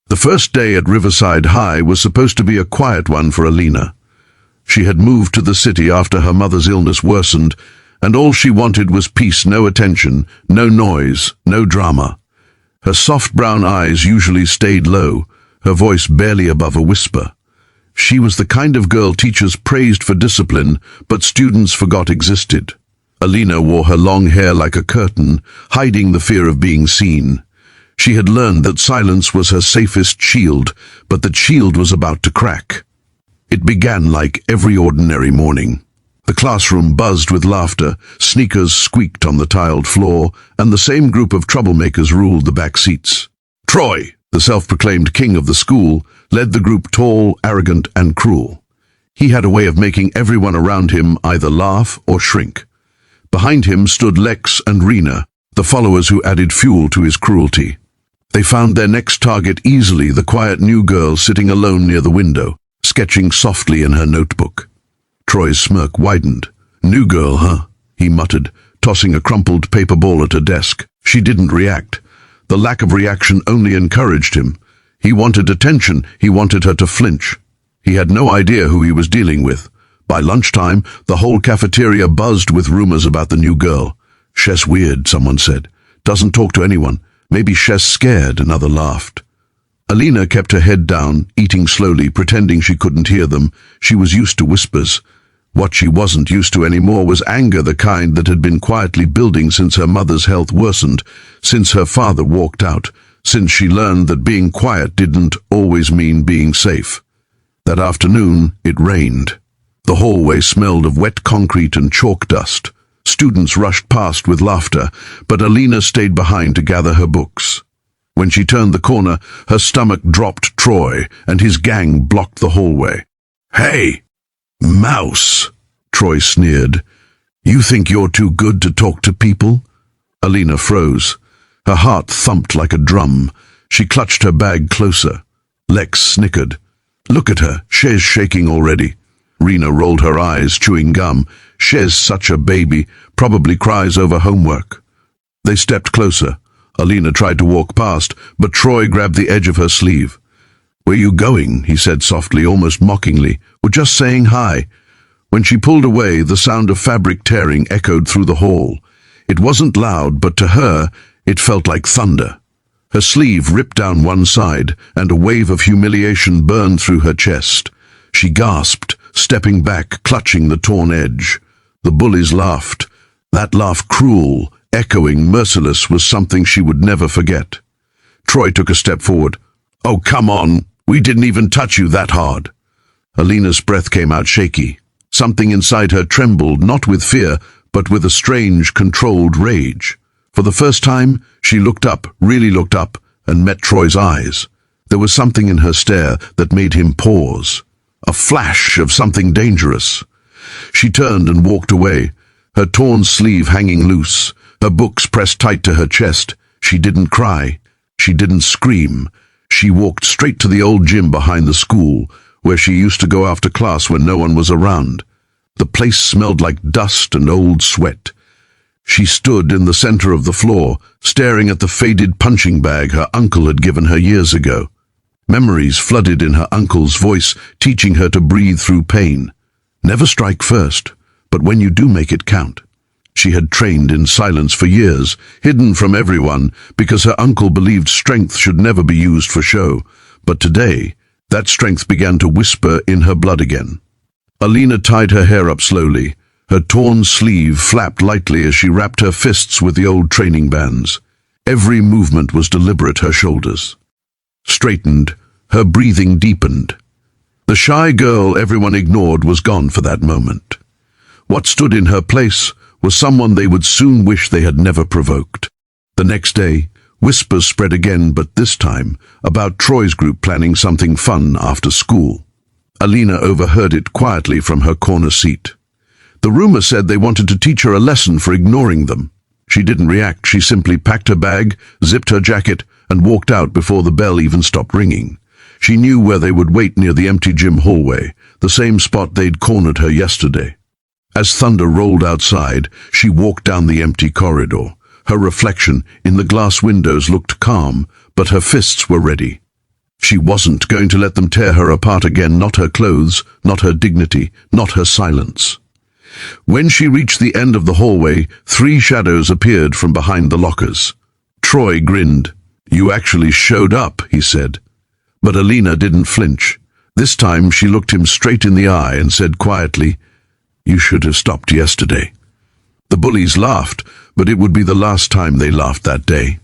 The first day at Riverside High was supposed to be a quiet one for Alina. She had moved to the city after her mother's illness worsened, and all she wanted was peace, no attention, no noise, no drama. Her soft brown eyes usually stayed low, her voice barely above a whisper. She was the kind of girl teachers praised for discipline, but students forgot existed. Alina wore her long hair like a curtain, hiding the fear of being seen. She had learned that silence was her safest shield, but that shield was about to crack. It began like every ordinary morning. The classroom buzzed with laughter, sneakers squeaked on the tiled floor, and the same group of troublemakers ruled the back seats. Troy, the self-proclaimed king of the school, led the group, tall, arrogant, and cruel. He had a way of making everyone around him either laugh or shrink. Behind him stood Lex and Rena, the followers who added fuel to his cruelty. They found their next target easily, the quiet new girl sitting alone near the window, sketching softly in her notebook. Troy's smirk widened. New girl, huh? He muttered, tossing a crumpled paper ball at her desk. She didn't react. The lack of reaction only encouraged him. He wanted attention, he wanted her to flinch. He had no idea who he was dealing with. By lunchtime, the whole cafeteria buzzed with rumors about the new girl. "She's weird," someone said. "Doesn't talk to anyone. Maybe she's scared," another laughed. Alina kept her head down, eating slowly, pretending she couldn't hear them. She was used to whispers. What she wasn't used to anymore was anger, the kind that had been quietly building since her mother's health worsened, since her father walked out, since she learned that being quiet didn't always mean being safe. That afternoon, it rained. The hallway smelled of wet concrete and chalk dust. Students rushed past with laughter, but Alina stayed behind to gather her books. When she turned the corner, her stomach dropped. Troy and his gang blocked the hallway. "Hey, mouse," Troy sneered. "You think you're too good to talk to people?" Alina froze. Her heart thumped like a drum. She clutched her bag closer. Lex snickered. "Look at her, she's shaking already." Rena rolled her eyes, chewing gum. "She's such a baby, probably cries over homework." They stepped closer. Alina tried to walk past, but Troy grabbed the edge of her sleeve. "Where you going?" he said softly, almost mockingly. "We're just saying hi." When she pulled away, the sound of fabric tearing echoed through the hall. It wasn't loud, but to her, it felt like thunder. Her sleeve ripped down one side, and a wave of humiliation burned through her chest. She gasped, stepping back, clutching the torn edge. The bullies laughed. That laugh, cruel, echoing, merciless, was something she would never forget. Troy took a step forward. "Oh, come on. We didn't even touch you that hard." Alina's breath came out shaky. Something inside her trembled, not with fear, but with a strange, controlled rage. For the first time, she looked up, really looked up, and met Troy's eyes. There was something in her stare that made him pause. A flash of something dangerous. She turned and walked away, her torn sleeve hanging loose, her books pressed tight to her chest. She didn't cry. She didn't scream. She walked straight to the old gym behind the school, where she used to go after class when no one was around. The place smelled like dust and old sweat. She stood in the center of the floor, staring at the faded punching bag her uncle had given her years ago. Memories flooded in her uncle's voice, teaching her to breathe through pain. Never strike first, but when you do, make it count. She had trained in silence for years, hidden from everyone, because her uncle believed strength should never be used for show. But today, that strength began to whisper in her blood again. Alina tied her hair up slowly. Her torn sleeve flapped lightly as she wrapped her fists with the old training bands. Every movement was deliberate, her shoulders straightened, her breathing deepened. The shy girl everyone ignored was gone for that moment. What stood in her place was someone they would soon wish they had never provoked. The next day, whispers spread again, but this time about Troy's group planning something fun after school. Alina overheard it quietly from her corner seat. The rumor said they wanted to teach her a lesson for ignoring them. She didn't react. She simply packed her bag, zipped her jacket, and walked out before the bell even stopped ringing. She knew where they would wait, near the empty gym hallway, the same spot they'd cornered her yesterday. As thunder rolled outside, she walked down the empty corridor. Her reflection in the glass windows looked calm, but her fists were ready. She wasn't going to let them tear her apart again, not her clothes, not her dignity, not her silence. When she reached the end of the hallway, 3 shadows appeared from behind the lockers. Troy grinned. "You actually showed up," he said. But Alina didn't flinch. This time she looked him straight in the eye and said quietly, "You should have stopped yesterday." The bullies laughed, but it would be the last time they laughed that day.